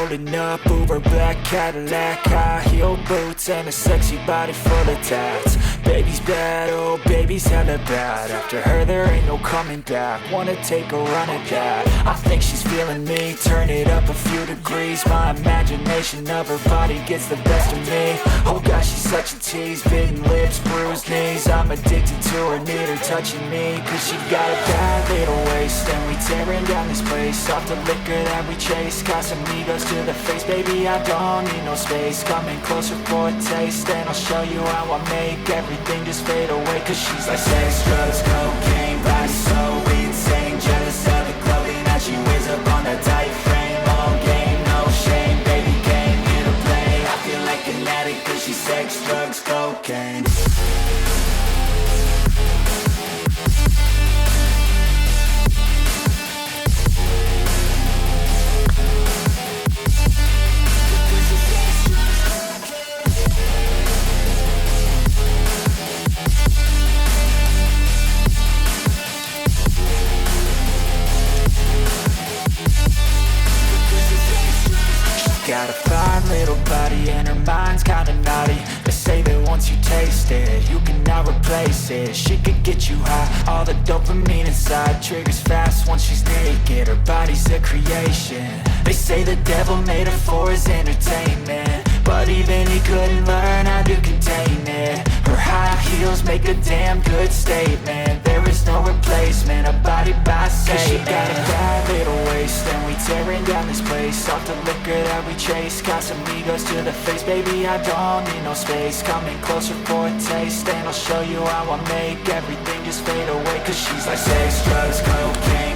Rolling up, Uber black Cadillac, high heel boots and a sexy body full of tats. Baby's bad, oh baby's hella bad. After her there ain't no coming back. Wanna take a run at that. I think she's feeling me, turn it up a few degrees. My imagination of her body gets the best of me. Oh gosh, she's such a tease, bitten lips, bruised knees. I'm addicted to her, need her touching me. Cause she got a bad little waist, and we tearing down this place. Off the liquor that we chase, Casamigos to the face. Baby, I don't need no space. Coming closer for a taste, and I'll show you how I make everything just fade away. Cause she's like sex, drugs, cocaine, body so insane. Jealous of the clothing that she wears up on that tight frame. All game, no shame, baby came here to play. I feel like an addict cause she's sex, drugs, cocaine. Got a fine little body and her mind's kinda naughty. They say that once you taste it, you cannot replace it. She could get you high, all the dopamine inside triggers fast once she's naked. Her body's a creation. They say the devil made her for his entertainment, but even he couldn't learn how to contain it. Her high heels make a damn good statement. There is no replacement, a body by Satan. She got a bad little waist, and we tearing down this place. Off the liquor that we chase, Casamigos to the face. Baby, I don't need no space. Coming closer for a taste, and I'll show you how I make everything just fade away. Cause she's like sex, drugs, cocaine,